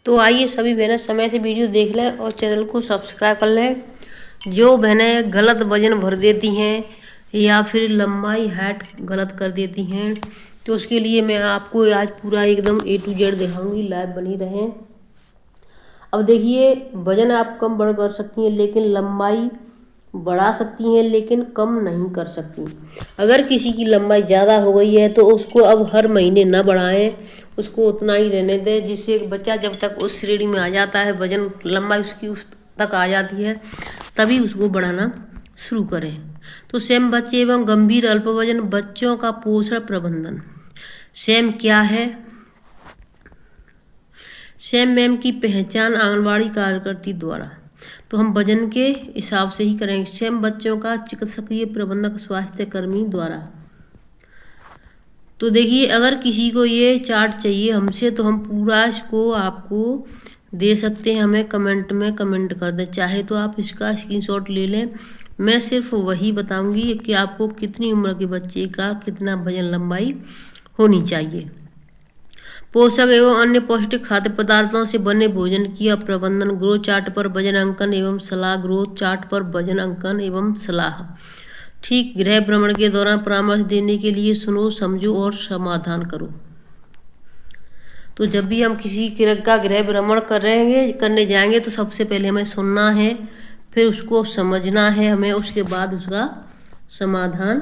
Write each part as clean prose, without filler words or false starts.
तो आइए सभी बहनें समय से वीडियो देख लें और चैनल को सब्सक्राइब कर लें। जो बहनें गलत वजन भर देती हैं या फिर लंबाई हाइट गलत कर देती हैं, तो उसके लिए मैं आपको आज पूरा एकदम A to Z दिखाऊंगी। लाइव बनी रहें। अब देखिए, वजन आप कम बढ़ कर सकती हैं, लेकिन लंबाई बढ़ा सकती हैं, लेकिन कम नहीं कर सकती। अगर किसी की लंबाई ज़्यादा हो गई है तो उसको अब हर महीने न बढ़ाएं, उसको उतना ही रहने दें, जिससे बच्चा जब तक उस श्रेणी में आ जाता है, वजन लंबाई उसकी उस तक आ जाती है, तभी उसको बढ़ाना शुरू करें। तो सेम बच्चे एवं गंभीर अल्पवजन बच्चों का पोषण प्रबंधन। सेम क्या है? सेम मैम की पहचान आंगनबाड़ी कार्यकर्ती द्वारा। तो हम वजन के हिसाब से ही करेंगे। सेम बच्चों का चिकित्सकीय प्रबंधक स्वास्थ्य कर्मी द्वारा। तो देखिए, अगर किसी को ये चार्ट चाहिए हमसे तो हम पूरा इसको आपको दे सकते हैं। हमें कमेंट में कमेंट कर दें, चाहे तो आप इसका स्क्रीनशॉट ले लें। मैं सिर्फ वही बताऊंगी कि आपको कितनी उम्र के बच्चे का कितना वजन लंबाई होनी चाहिए। पोषक एवं अन्य पौष्टिक खाद्य पदार्थों से बने भोजन की प्रबंधन। ग्रोथ चार्ट पर वजन अंकन एवं सलाह। ग्रोथ चार्ट पर वजन अंकन एवं सलाह। ठीक गृह भ्रमण के दौरान परामर्श देने के लिए सुनो, समझो और समाधान करो। तो जब भी हम किसी का गृह भ्रमण करने जाएंगे तो सबसे पहले हमें सुनना है, फिर उसको समझना है हमें, उसके बाद उसका समाधान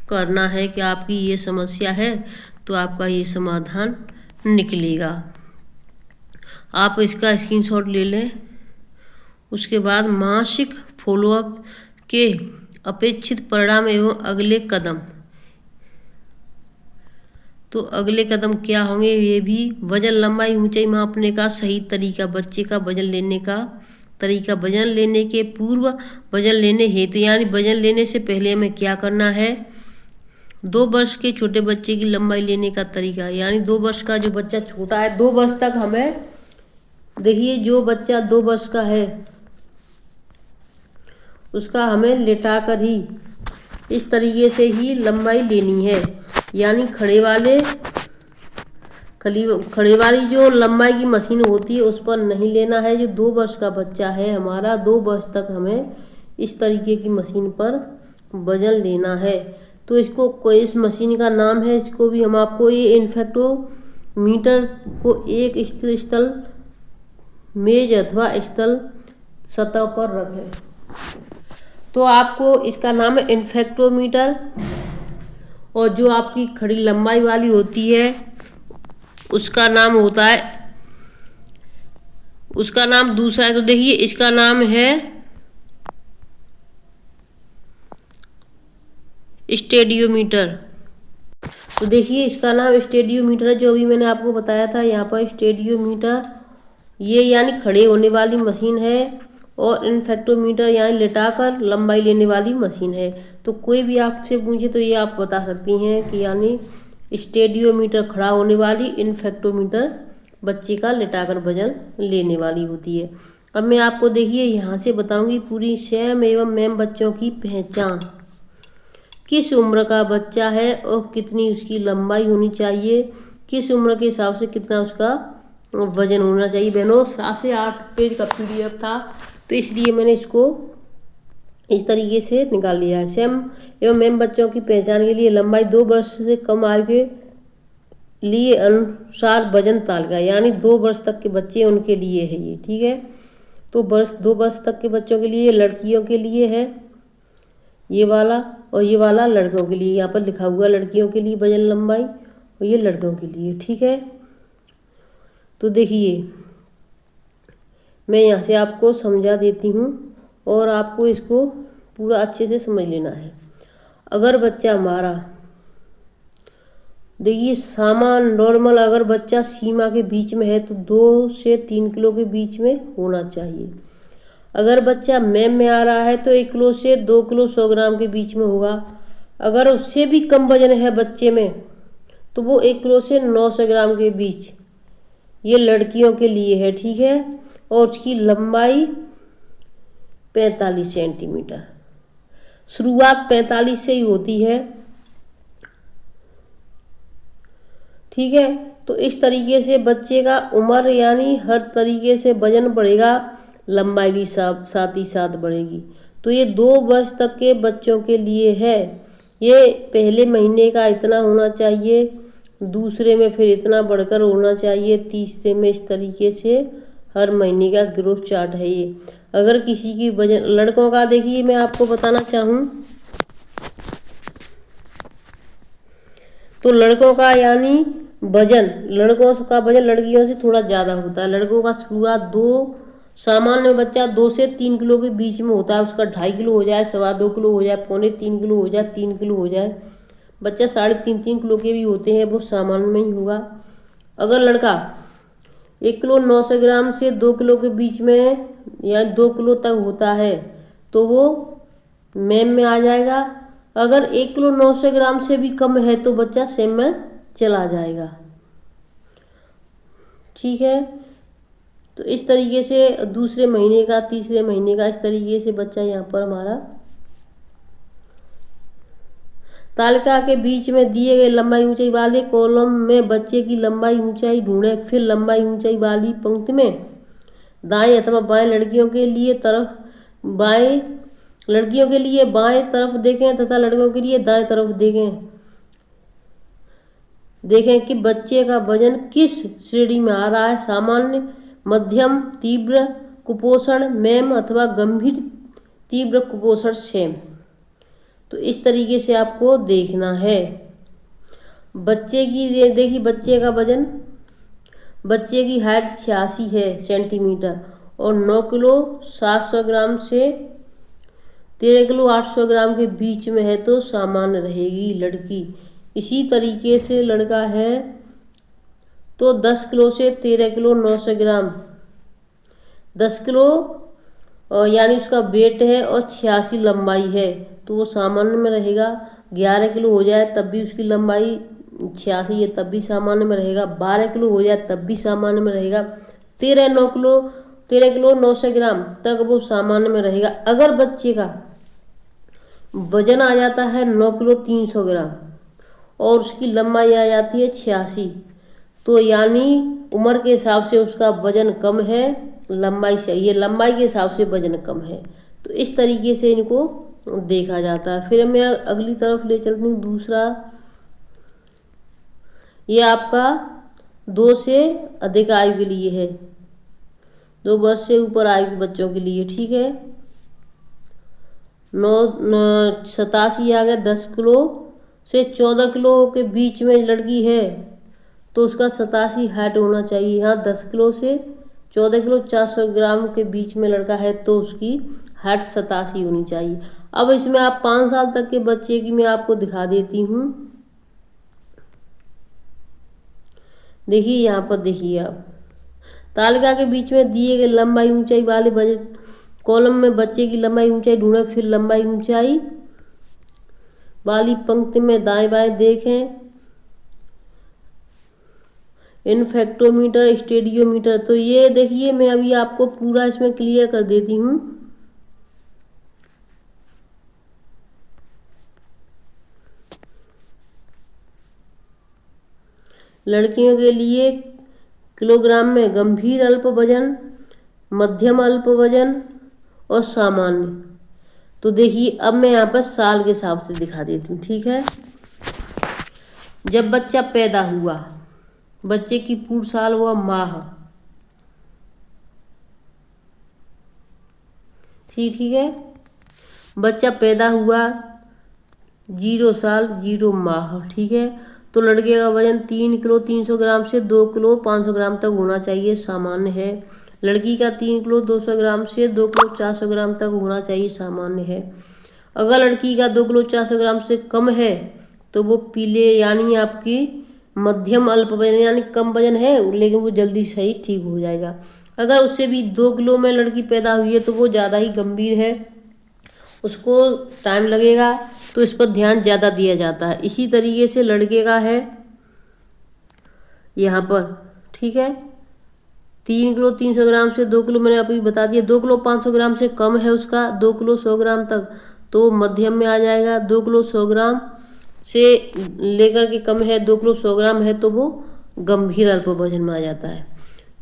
करना है कि आपकी ये समस्या है तो आपका ये समाधान निकलेगा। आप इसका स्क्रीनशॉट ले लें। उसके बाद मासिक फॉलोअप के अपेक्षित परिणाम एवं अगले कदम। तो अगले कदम क्या होंगे ये भी। वजन लंबाई ऊंचाई मापने का सही तरीका। बच्चे का वजन लेने का तरीका। वजन लेने के पूर्व, वजन लेने हेतु यानी वजन लेने से पहले हमें क्या करना है। 2 वर्ष के छोटे बच्चे की लंबाई लेने का तरीका, यानी 2 वर्ष का जो बच्चा छोटा है, 2 वर्ष तक हमें, देखिए जो बच्चा 2 वर्ष का है उसका हमें लेटा कर ही इस तरीके से ही लंबाई लेनी है। यानी खड़े वाली जो लंबाई की मशीन होती है उस पर नहीं लेना है। जो 2 वर्ष का बच्चा है हमारा, 2 वर्ष तक हमें इस तरीके की मशीन पर वजन लेना है। तो इस मशीन का नाम है, इसको भी हम आपको ये इन्फेक्टोमीटर को एक स्थिर स्थल मेज अथवा स्थल सतह पर रखें। तो आपको इसका नाम है इन्फेक्टोमीटर। और जो आपकी खड़ी लंबाई वाली होती है उसका नाम होता है, उसका नाम दूसरा है। तो देखिए इसका नाम है स्टेडियोमीटर। तो देखिए इसका नाम स्टेडियोमीटर है, जो अभी मैंने आपको बताया था यहाँ पर स्टेडियोमीटर। ये यानी खड़े होने वाली मशीन है और इन्फेक्टोमीटर यानी लेटाकर लंबाई लेने वाली मशीन है। तो कोई भी आपसे पूछे तो ये आप बता सकती हैं कि यानी स्टेडियोमीटर खड़ा होने वाली, इन्फेक्टोमीटर बच्चे का लेटाकर वजन लेने वाली होती है। अब मैं आपको देखिए यहाँ से बताऊंगी पूरी सेम एवं मैम बच्चों की पहचान। किस उम्र का बच्चा है और कितनी उसकी लंबाई होनी चाहिए, किस उम्र के हिसाब से कितना उसका वजन होना चाहिए। बहनों 7 से 8 पेज का PDF था, तो इसलिए मैंने इसको इस तरीके से निकाल लिया है। सेम एवं मैम बच्चों की पहचान के लिए लंबाई 2 वर्ष से कम आयु के लिए अनुसार वजन तालिका, यानी 2 वर्ष तक के बच्चे उनके लिए है ये, ठीक है। तो 2 वर्ष तक के बच्चों के लिए, लड़कियों के लिए है ये वाला, और ये वाला लड़कों के लिए। यहाँ पर लिखा हुआ लड़कियों के लिए वजन लंबाई और ये लड़कों के लिए, ठीक है। तो देखिए मैं यहाँ से आपको समझा देती हूँ और आपको इसको पूरा अच्छे से समझ लेना है। अगर बच्चा हमारा, देखिए सामान्य नॉर्मल, अगर बच्चा सीमा के बीच में है तो 2 से 3 किलो के बीच में होना चाहिए। अगर बच्चा मैम में आ रहा है तो 1 किलो से 2 किलो 100 ग्राम के बीच में होगा। अगर उससे भी कम वजन है बच्चे में तो वो 1 किलो से 900 ग्राम के बीच, ये लड़कियों के लिए है, ठीक है। और उसकी लंबाई 45 सेंटीमीटर। शुरुआत 45 से ही होती है, ठीक है। तो इस तरीके से बच्चे का उम्र यानी हर तरीके से वजन बढ़ेगा, लंबाई भी साथ ही साथ बढ़ेगी। तो ये 2 वर्ष तक के बच्चों के लिए है। ये पहले महीने का इतना होना चाहिए, दूसरे में फिर इतना बढ़कर होना चाहिए, तीसरे में इस तरीके से हर महीने का ग्रोथ चार्ट है ये। अगर किसी की वजन लड़कों का देखिए मैं आपको बताना चाहूँ तो लड़कों का यानी वजन, लड़कों का वजन लड़कियों से थोड़ा ज़्यादा होता है। लड़कों का शुरुआत 2 सामान्य बच्चा 2 से 3 किलो के बीच में होता है, उसका 2.5 किलो हो जाए, 2.25 किलो हो जाए, 2.25 किलो हो जाए, 3 किलो हो जाए। बच्चा 3.5 किलो के भी होते हैं, वो सामान्य में ही होगा। अगर लड़का 1 किलो 900 ग्राम से 2 किलो के बीच में या 2 किलो तक होता है तो वो मैम में आ जाएगा। अगर 1 किलो 900 ग्राम से भी कम है तो बच्चा सेम में चला जाएगा। ठीक है, तो इस तरीके से दूसरे महीने का, तीसरे महीने का, इस तरीके से बच्चा यहाँ पर हमारा तालिका के बीच में दिए गए लंबाई ऊंचाई वाले कॉलम में बच्चे की लंबाई ऊंचाई ढूंढें। फिर लंबाई ऊंचाई वाली पंक्ति में दाएं अथवा बाएं लड़कियों के लिए बाएं तरफ देखें तथा लड़कों के लिए दाएं तरफ देखें कि बच्चे का वजन किस श्रेणी में आ रहा है, सामान्य, मध्यम, तीव्र कुपोषण, मैम अथवा गंभीर तीव्र कुपोषण सेम। तो इस तरीके से आपको देखना है। बच्चे की देखिए बच्चे का वजन, बच्चे की हाइट 86 है सेंटीमीटर और 9 किलो 700 ग्राम से 13 किलो 800 ग्राम के बीच में है तो सामान्य रहेगी लड़की। इसी तरीके से लड़का है तो 10 किलो से 13 किलो 900 ग्राम, 10 किलो यानी उसका वेट है और 86 लंबाई है तो वो सामान्य में रहेगा। 11 किलो हो जाए तब भी उसकी लंबाई 86 है तब भी सामान्य में रहेगा। 12 किलो हो जाए तब भी सामान्य में रहेगा। 13 किलो 900 ग्राम तक वो सामान्य में रहेगा। अगर बच्चे का वजन आ जाता है 9 किलो 300 ग्राम और उसकी लंबाई आ जाती है 86 तो यानी उम्र के हिसाब से उसका वजन कम है, लंबाई चाहिए, लंबाई के हिसाब से वजन कम है। तो इस तरीके से इनको देखा जाता है। फिर मैं अगली तरफ ले चलती हूँ। दूसरा, ये आपका 2 से अधिक आयु के लिए है, 2 वर्ष से ऊपर आयु के बच्चों के लिए। ठीक है, 87 आ गया। 10 किलो से 14 किलो के बीच में लड़की है तो उसका 87 हाइट होना चाहिए। यहाँ 10 किलो से 14 किलो 400 ग्राम के बीच में लड़का है तो उसकी हाइट 87 होनी चाहिए। अब इसमें आप 5 साल तक के बच्चे की मैं आपको दिखा देती हूँ। देखिए यहाँ पर देखिए आप तालिका के बीच में दिए गए लंबाई ऊंचाई वाले बजट कॉलम में बच्चे की लंबाई ऊंचाई ढूंढें। फिर लंबाई ऊंचाई वाली पंक्ति में दाएं बाएं देखें। इनफेक्टोमीटर, स्टेडियोमीटर, तो ये देखिए मैं अभी आपको पूरा इसमें क्लियर कर देती हूँ। लड़कियों के लिए किलोग्राम में गंभीर अल्प वजन, मध्यम अल्प वजन और सामान्य। तो देखिए अब मैं यहाँ पर साल के हिसाब से दिखा देती हूँ। ठीक है, जब बच्चा पैदा हुआ, बच्चे की पूर्ण साल हुआ माह, ठीक है, बच्चा पैदा हुआ 0 साल 0 माह। ठीक है, तो लड़के का वजन 3 किलो 300 ग्राम से 2 किलो 500 ग्राम तक होना चाहिए, सामान्य है। लड़की का 3 किलो 200 ग्राम से 2 किलो 400 ग्राम तक होना चाहिए, सामान्य है। अगर लड़की का 2 किलो 400 ग्राम से कम है तो वो पीले यानी आपकी मध्यम अल्प वजन यानी कम वजन है लेकिन वो जल्दी सही ठीक हो जाएगा। अगर उससे भी 2 किलो में लड़की पैदा हुई है तो वो ज़्यादा ही गंभीर है, उसको टाइम लगेगा तो इस पर ध्यान ज़्यादा दिया जाता है। इसी तरीके से लड़के का है यहाँ पर। ठीक है, 3 किलो 300 ग्राम से 2 किलो मैंने अभी बता दिया। 2 किलो 500 ग्राम से कम है उसका, 2 किलो 100 ग्राम तक तो मध्यम में आ जाएगा। 2 किलो 100 ग्राम से लेकर के कम है, 2 किलो 100 ग्राम है तो वो गंभीर अल्प वजन में आ जाता है।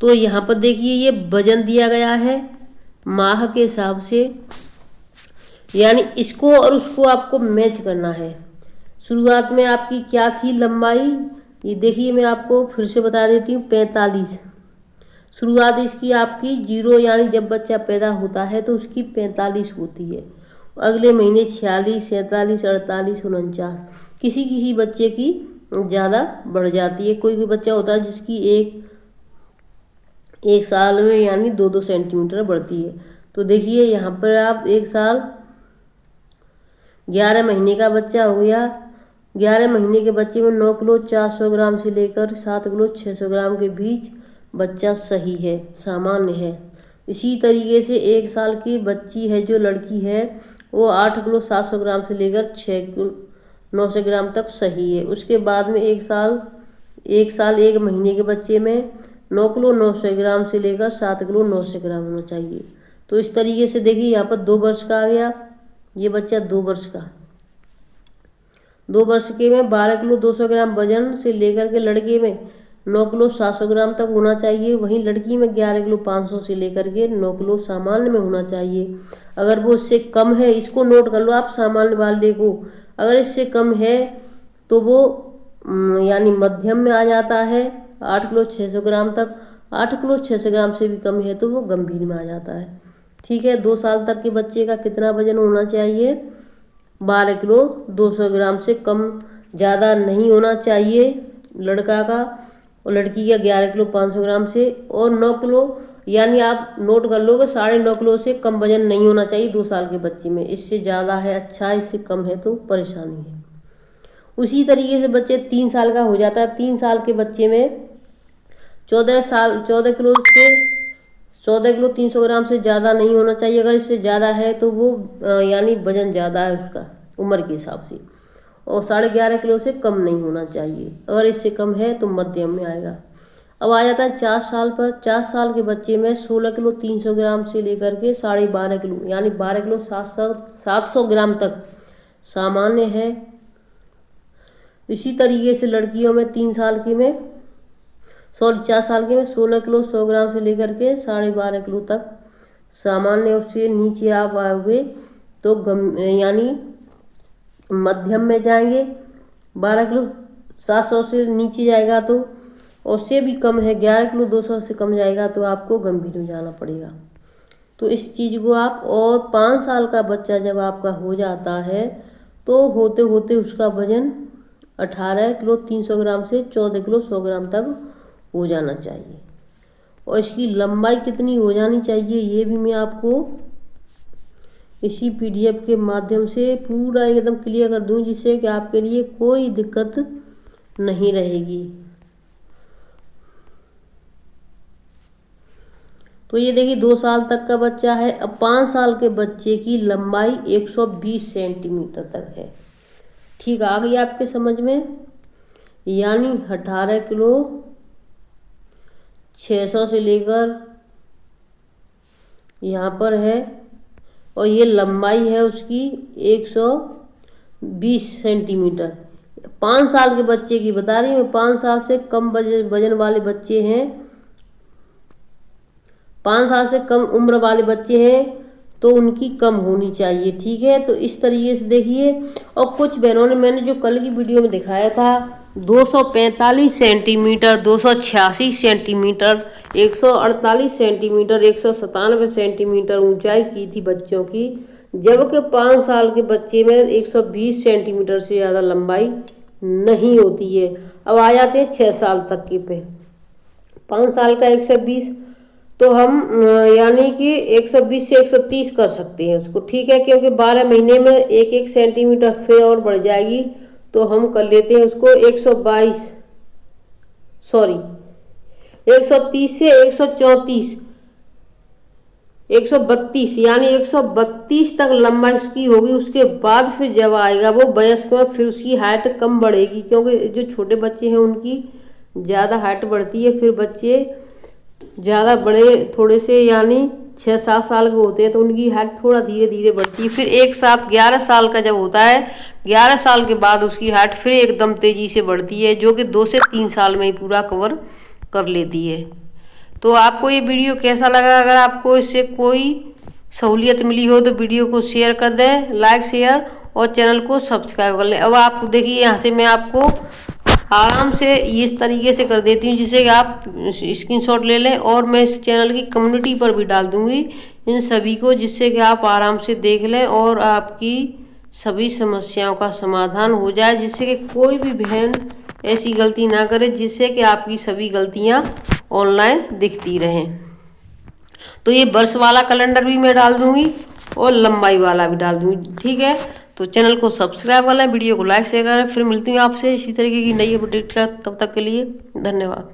तो यहाँ पर देखिए ये वजन दिया गया है माह के हिसाब से, यानी इसको और उसको आपको मैच करना है। शुरुआत में आपकी क्या थी लंबाई, ये देखिए मैं आपको फिर से बता देती हूँ, 45। शुरुआत इसकी आपकी 0 यानी जब बच्चा पैदा होता है तो उसकी 45 होती है। अगले महीने 46, 47, 48, 49, किसी किसी बच्चे की ज़्यादा बढ़ जाती है। कोई कोई बच्चा होता है जिसकी एक साल में यानी 2-2 सेंटीमीटर बढ़ती है। तो देखिए यहाँ पर आप 1 साल 11 महीने का बच्चा हो गया। 11 महीने के बच्चे में 9 किलो 400 ग्राम से लेकर 7 किलो 600 ग्राम के बीच बच्चा सही है, सामान्य है। इसी तरीके से 1 साल की बच्ची है जो लड़की है वो 8 किलो 700 ग्राम से लेकर 6 किलो 900 ग्राम तक सही है। उसके बाद में 1 साल 1 महीने के बच्चे में 9 किलो 900 ग्राम से लेकर 7 किलो 900 ग्राम होना चाहिए। तो इस तरीके से देखिए यहाँ पर 2 वर्ष का आ गया, ये बच्चा 2 वर्ष का। 2 वर्ष के में 12 किलो 200 ग्राम वजन से लेकर के लड़के में 9 किलो 700 ग्राम तक होना चाहिए। वहीं लड़की में 11 किलो 500 से लेकर के 9 किलो सामान्य में होना चाहिए। अगर वो इससे कम है, इसको नोट कर लो आप सामान्य वाले को, अगर इससे कम है तो वो यानी मध्यम में आ जाता है 8 किलो 600 ग्राम तक। 8 किलो 600 ग्राम से भी कम है तो वो गंभीर में आ जाता है। ठीक है, 2 साल तक के बच्चे का कितना वजन होना चाहिए? 12 किलो 200 ग्राम से कम ज़्यादा नहीं होना चाहिए लड़का का, और लड़की का 11 किलो 500 ग्राम से, और 9 किलो यानी आप नोट कर लो कि 9.5 किलो से कम वजन नहीं होना चाहिए 2 साल के बच्चे में। इससे ज़्यादा है अच्छा, इससे कम है तो परेशानी है। उसी तरीके से बच्चे 3 साल का हो जाता है। 3 साल के बच्चे में 14 किलो 300 ग्राम से ज़्यादा नहीं होना चाहिए। अगर इससे ज़्यादा है तो वो यानी वजन ज़्यादा है उसका उम्र के हिसाब से, और 11.5 किलो से कम नहीं होना चाहिए। अगर इससे कम है तो मध्यम में आएगा। अब आ जाता है 4 साल पर। 4 साल के बच्चे में 16 किलो 300 ग्राम से लेकर के 12.5 किलो यानी 12 किलो 700 ग्राम तक सामान्य है। इसी तरीके से लड़कियों में 4 साल के में 16 किलो 100 ग्राम से लेकर के 12.5 किलो तक सामान्य। उससे नीचे आप आओगे तो यानी मध्यम में जाएंगे। 12 किलो 700 से नीचे जाएगा तो, उससे भी कम है 11 किलो 200 से कम जाएगा तो आपको गंभीर में जाना पड़ेगा। तो इस चीज़ को आप, और 5 साल का बच्चा जब आपका हो जाता है तो होते होते उसका वजन 18 किलो 300 ग्राम से 14 किलो 100 ग्राम तक हो जाना चाहिए। और इसकी लंबाई कितनी हो जानी चाहिए ये भी मैं आपको इसी PDF के माध्यम से पूरा एकदम क्लियर कर दूं, जिससे कि आपके लिए कोई दिक्कत नहीं रहेगी। तो ये देखिए 2 साल तक का बच्चा है। अब 5 साल के बच्चे की लंबाई 120 सेंटीमीटर तक है। ठीक आ गई आपके समझ में? यानी 18 किलो 600 से लेकर यहाँ पर है, और ये लंबाई है उसकी 120 सेंटीमीटर। 5 साल के बच्चे की बता रही हूँ। 5 साल से कम वजन वाले बच्चे हैं, 5 साल से कम उम्र वाले बच्चे हैं तो उनकी कम होनी चाहिए। ठीक है, तो इस तरीके से देखिए। और कुछ बहनों ने, मैंने जो कल की वीडियो में दिखाया था 245 सेंटीमीटर, 286 सेंटीमीटर, 148 सेंटीमीटर, 197 सेंटीमीटर ऊंचाई की थी बच्चों की, जबकि 5 साल के बच्चे में 120 सेंटीमीटर से ज़्यादा लंबाई नहीं होती है। अब आ जाते हैं 6 साल तक के पे। 5 साल का 120 तो हम यानी कि 120 से 130 कर सकते हैं उसको। ठीक है, क्योंकि 12 महीने में 1-1 सेंटीमीटर फिर और बढ़ जाएगी तो हम कर लेते हैं उसको 130 से 134 132 यानी 132 तक लंबाई उसकी होगी। उसके बाद फिर जब आएगा वो वयस्क में, फिर उसकी हाइट कम बढ़ेगी, क्योंकि जो छोटे बच्चे हैं उनकी ज़्यादा हाइट बढ़ती है। फिर बच्चे ज़्यादा बड़े थोड़े से यानी 6-7 साल के होते हैं तो उनकी हाइट थोड़ा धीरे धीरे बढ़ती है। फिर एक साथ 11 साल का जब होता है, 11 साल के बाद उसकी हाइट फिर एकदम तेजी से बढ़ती है, जो कि 2 से 3 साल में ही पूरा कवर कर लेती है। तो आपको ये वीडियो कैसा लगा? अगर आपको इससे कोई सहूलियत मिली हो तो वीडियो को शेयर कर दें, लाइक शेयर, और चैनल को सब्सक्राइब कर लें। अब आप देखिए यहाँ से मैं आपको आराम से इस तरीके से कर देती हूँ जिससे कि आप स्क्रीनशॉट ले लें, और मैं इस चैनल की कम्युनिटी पर भी डाल दूँगी इन सभी को, जिससे कि आप आराम से देख लें और आपकी सभी समस्याओं का समाधान हो जाए, जिससे कि कोई भी बहन ऐसी गलती ना करे जिससे कि आपकी सभी गलतियाँ ऑनलाइन दिखती रहें। तो ये वर्ष वाला कैलेंडर भी मैं डाल दूँगी और लंबाई वाला भी डाल दूँगी, ठीक है। तो चैनल को सब्सक्राइब कर लें, वीडियो को लाइक शेयर करें। फिर मिलती हूँ आपसे इसी तरीके की नई अपडेट का, तब तक के लिए धन्यवाद।